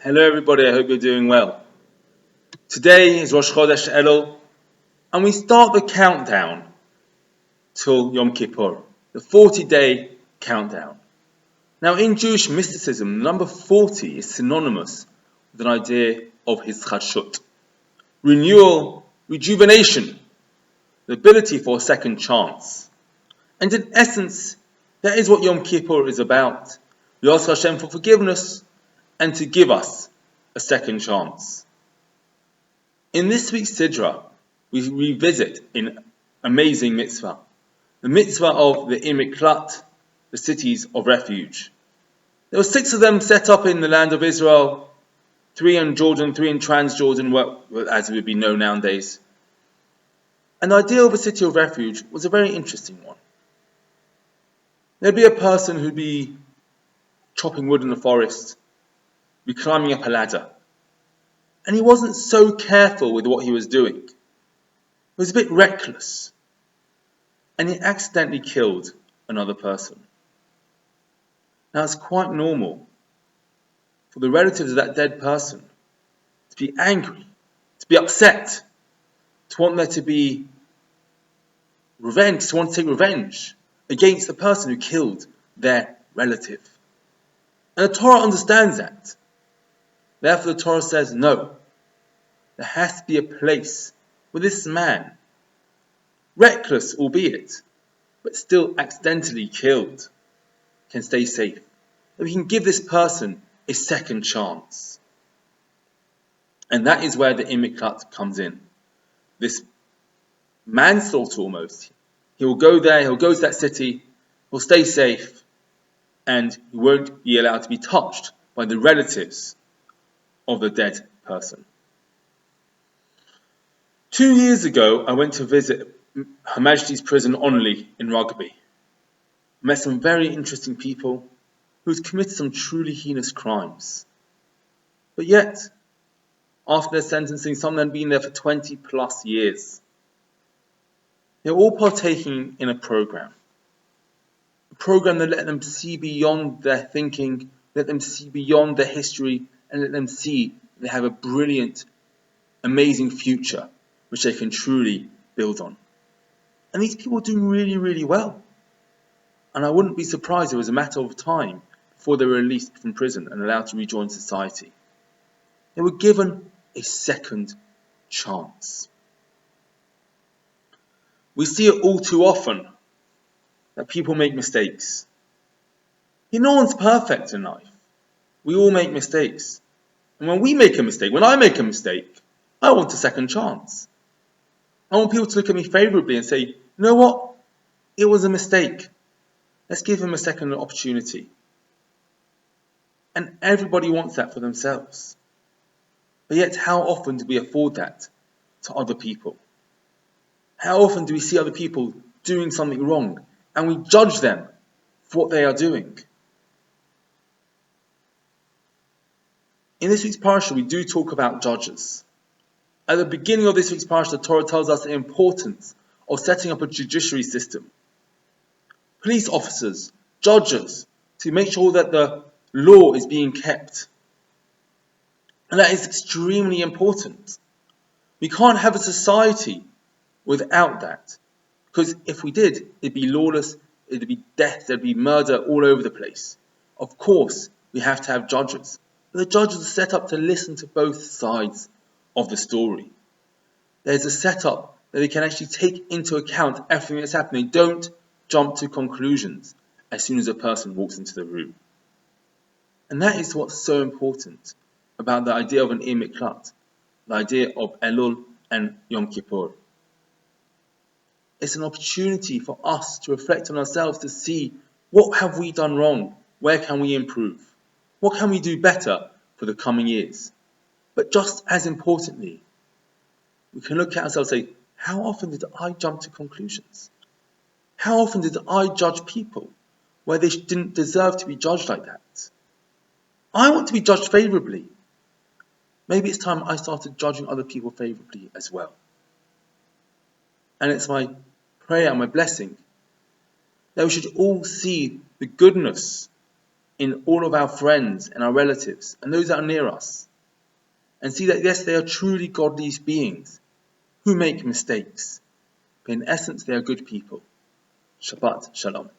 Hello everybody, I hope you're doing well. Today is Rosh Chodesh Ellul, and we start the countdown till Yom Kippur, the 40-day countdown. Now in Jewish mysticism, the number 40 is synonymous with an idea of Hischadshut, renewal, rejuvenation, the ability for a second chance. And in essence, that is what Yom Kippur is about. We ask Hashem for forgiveness and to give us a second chance. In this week's Sidra, we revisit an amazing mitzvah, the mitzvah of the Miklat, the cities of refuge. There were 6 of them set up in the land of Israel, 3 in Jordan, 3 in Transjordan, as it would be known nowadays. And the idea of a city of refuge was a very interesting one. There'd be a person who'd be chopping wood in the forest, be climbing up a ladder. And he wasn't so careful with what he was doing. He was a bit reckless. And he accidentally killed another person. Now it's quite normal for the relatives of that dead person to be angry, to be upset, to want there to be revenge, to want to take revenge against the person who killed their relative. And the Torah understands that. Therefore the Torah says, no, there has to be a place where this man, reckless albeit, but still accidentally killed, can stay safe. That we can give this person a second chance. And that is where the Miklat comes in. This manslaughter almost. He will go there, he'll go to that city, he'll stay safe, and he won't be allowed to be touched by the relatives of the dead person. 2 years ago, I went to visit Her Majesty's Prison Onley in Rugby. I met some very interesting people who had committed some truly heinous crimes. But yet, after their sentencing, some of them had been there for 20 plus years. They were all partaking in a program that let them see beyond their thinking, let them see beyond their history, and let them see they have a brilliant, amazing future which they can truly build on. And these people are doing really, really well. And I wouldn't be surprised if it was a matter of time before they were released from prison and allowed to rejoin society. They were given a second chance. We see it all too often that people make mistakes. No one's perfect in life. We all make mistakes. And when we make a mistake, when I make a mistake, I want a second chance. I want people to look at me favourably and say, you know what? It was a mistake. Let's give him a second opportunity. And everybody wants that for themselves. But yet, how often do we afford that to other people? How often do we see other people doing something wrong and we judge them for what they are doing? In this week's parasha, we do talk about judges. At the beginning of this week's parasha, the Torah tells us the importance of setting up a judiciary system. Police officers, judges, to make sure that the law is being kept. And that is extremely important. We can't have a society without that. Because if we did, it'd be lawless, it'd be death, there'd be murder all over the place. Of course, we have to have judges. But the judges are set up to listen to both sides of the story. There's a setup that they can actually take into account everything that's happening. Don't jump to conclusions as soon as a person walks into the room. And that is what's so important about the idea of an Miklat, the idea of Ellul and Yom Kippur. It's an opportunity for us to reflect on ourselves, to see what have we done wrong, where can we improve, what can we do better for the coming years. But just as importantly, we can look at ourselves and say, how often did I jump to conclusions? How often did I judge people where they didn't deserve to be judged like that? I want to be judged favourably. Maybe it's time I started judging other people favourably as well. And it's my prayer and my blessing that we should all see the goodness in all of our friends and our relatives and those that are near us, and see that yes, they are truly godly beings who make mistakes, but in essence they are good people. Shabbat Shalom.